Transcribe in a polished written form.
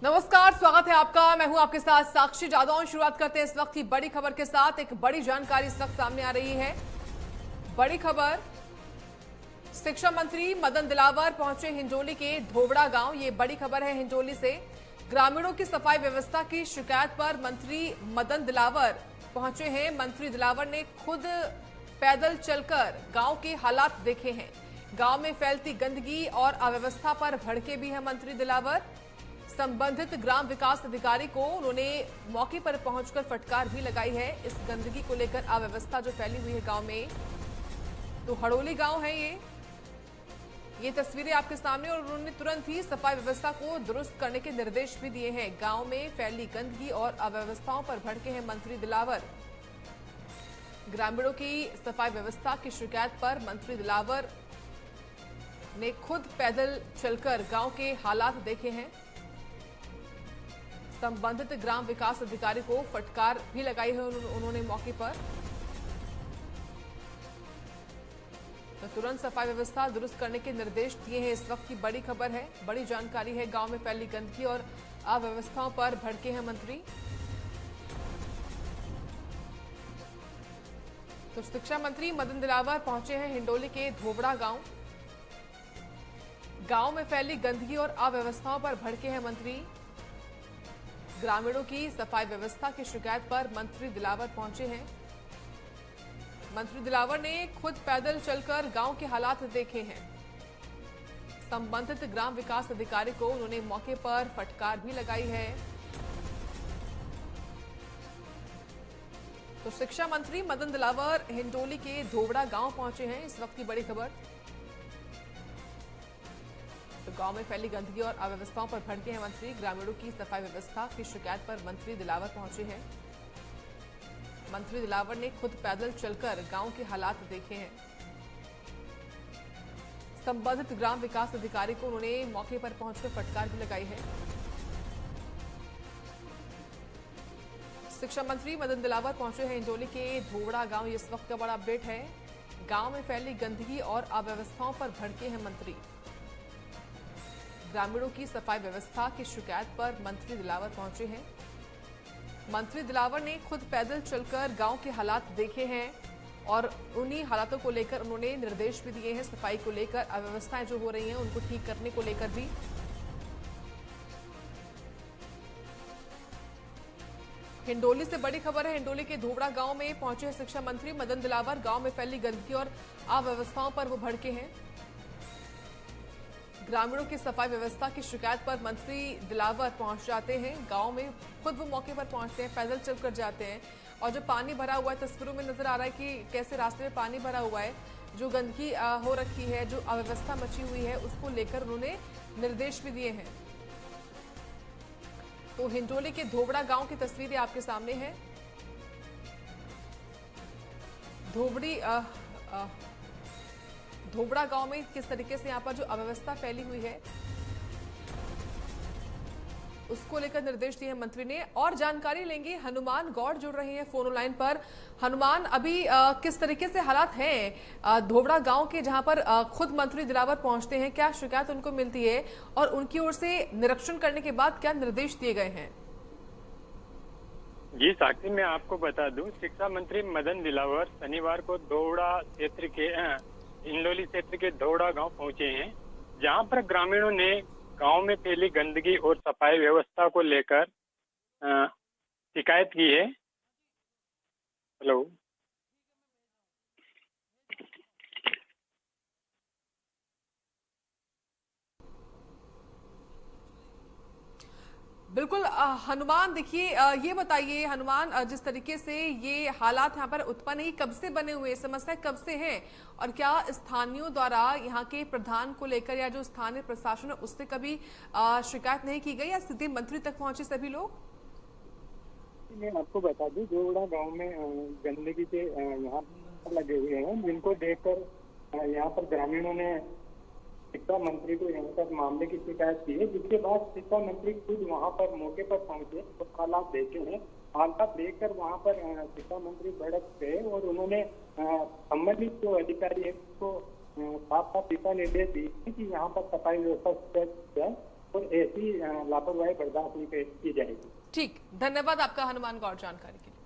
नमस्कार, स्वागत है आपका। मैं हूं आपके साथ साक्षी जादौन। शुरुआत करते हैं इस वक्त की बड़ी खबर के साथ। एक बड़ी जानकारी इस वक्त सामने आ रही है। बड़ी खबर, शिक्षा मंत्री मदन दिलावर पहुंचे हिंडोली के धोबड़ा गांव। ये बड़ी खबर है हिंडोली से। ग्रामीणों की सफाई व्यवस्था की शिकायत पर मंत्री मदन दिलावर पहुंचे हैं। मंत्री दिलावर ने खुद पैदल चलकर गांव के हालात देखे हैं। गांव में फैलती गंदगी और अव्यवस्था पर भड़के भी हैं मंत्री दिलावर। संबंधित ग्राम विकास अधिकारी को उन्होंने मौके पर पहुंचकर फटकार भी लगाई है। इस गंदगी को लेकर अव्यवस्था जो फैली हुई है गांव में, तो हड़ोली गांव है ये तस्वीरें आपके सामने, और उन्होंने तुरंत ही सफाई व्यवस्था को दुरुस्त करने के निर्देश भी दिए हैं। गांव में फैली गंदगी और अव्यवस्थाओं पर भड़के हैं मंत्री दिलावर। ग्रामीणों की सफाई व्यवस्था की शिकायत पर मंत्री दिलावर ने खुद पैदल चलकर गांव के हालात देखे हैं। संबंधित ग्राम विकास अधिकारी को फटकार भी लगाई है उन्होंने मौके पर। तो तुरंत सफाई व्यवस्था दुरुस्त करने के निर्देश दिए हैं। इस वक्त की बड़ी खबर है, बड़ी जानकारी है। गांव में फैली गंदगी और अव्यवस्थाओं पर भड़के हैं मंत्री। तो शिक्षा मंत्री मदन दिलावर पहुंचे हैं हिंडोली के धोबड़ा गांव। गांव में फैली गंदगी और अव्यवस्थाओं पर भड़के हैं मंत्री। ग्रामीणों की सफाई व्यवस्था की शिकायत पर मंत्री दिलावर पहुंचे हैं। मंत्री दिलावर ने खुद पैदल चलकर गांव के हालात देखे हैं। संबंधित ग्राम विकास अधिकारी को उन्होंने मौके पर फटकार भी लगाई है। तो शिक्षा मंत्री मदन दिलावर हिंडोली के धोबड़ा गांव पहुंचे हैं। इस वक्त की बड़ी खबर, तो गांव में फैली गंदगी और अव्यवस्थाओं पर भड़के हैं मंत्री। ग्रामीणों की सफाई व्यवस्था की शिकायत पर मंत्री दिलावर पहुंचे हैं। मंत्री दिलावर ने खुद पैदल चलकर गांव के हालात देखे हैं। संबंधित ग्राम विकास अधिकारी को उन्होंने मौके पर पहुंचकर फटकार भी लगाई है। शिक्षा मंत्री मदन दिलावर पहुंचे हैं हिंडोली के धोबड़ा गांव। इस वक्त का बड़ा अपडेट है। गांव में फैली गंदगी और अव्यवस्थाओं पर भड़के हैं मंत्री। ग्रामीणों की सफाई व्यवस्था की शिकायत पर मंत्री दिलावर पहुंचे हैं। मंत्री दिलावर ने खुद पैदल चलकर गांव के हालात देखे हैं और उन्हीं हालातों को लेकर उन्होंने निर्देश भी दिए हैं। सफाई को लेकर, अव्यवस्थाएं जो हो रही हैं उनको ठीक करने को लेकर भी। हिंडोली से बड़ी खबर है। हिंडोली के धोबड़ा गांव में पहुंचे शिक्षा मंत्री मदन दिलावर। गांव में फैली गंदगी और अव्यवस्थाओं पर वो भड़के हैं। ग्रामीणों की सफाई व्यवस्था की शिकायत पर मंत्री दिलावर पहुंच जाते हैं गांव में। खुद वो मौके पर पहुंचते हैं, पैदल चलकर जाते हैं। और जो पानी भरा हुआ है, तस्वीरों में नजर आ रहा है कि कैसे रास्ते में पानी भरा हुआ है। जो गंदगी हो रखी है, जो अव्यवस्था मची हुई है, उसको लेकर उन्होंने निर्देश भी दिए हैं। तो हिंडोली के धोबड़ा गांव की तस्वीरें आपके सामने है। धोबड़ा गांव में किस तरीके से यहां पर जो अव्यवस्था फैली हुई है उसको लेकर निर्देश दिए हैं मंत्री ने। और जानकारी लेंगे, हनुमान गौड़ जुड़ रहे हैं फोन लाइन पर। हनुमान, अभी किस तरीके से हालात हैं धोबड़ा गांव के, जहां पर खुद मंत्री दिलावर पहुंचते हैं? क्या शिकायत उनको मिलती है और उनकी ओर से निरीक्षण करने के बाद क्या निर्देश दिए गए हैं? जी साक्षी, मैं आपको बता दूं, शिक्षा मंत्री मदन दिलावर शनिवार को धोबड़ा क्षेत्र के हिंडोली क्षेत्र के धोबड़ा गांव पहुंचे हैं, जहां पर ग्रामीणों ने गांव में फैली गंदगी और सफाई व्यवस्था को लेकर शिकायत की है। हेलो, बिल्कुल हनुमान, देखिए ये बताइए हनुमान, जिस तरीके से ये हालात यहाँ पर उत्पन्न है, कब से बने हुए, समस्या कब से है? और क्या स्थानीयों द्वारा यहाँ के प्रधान को लेकर या जो स्थानीय प्रशासन है उससे कभी शिकायत नहीं की गई, या सीधे मंत्री तक पहुंचे सभी लोग? मैं आपको बता दूं, जोड़ा गांव में गंदगी के यहाँ पर लगे हुए हैं, जिनको देखकर यहाँ पर ग्रामीणों ने शिक्षा मंत्री को यहाँ पर मामले की शिकायत की है। जिसके बाद शिक्षा मंत्री खुद वहाँ पर मौके पर पहुंचे और हालात देखे हैं। हालात देखकर वहाँ पर शिक्षा मंत्री भड़क गए और उन्होंने संबंधित जो अधिकारी है उसको साफ साफ दिशा निर्देश दिए कि यहाँ पर सफाई व्यवस्था जाए और ऐसी लापरवाही बर्दाश्त नहीं की जाएगी। ठीक, धन्यवाद आपका हनुमान गौड़ जानकारी के लिए।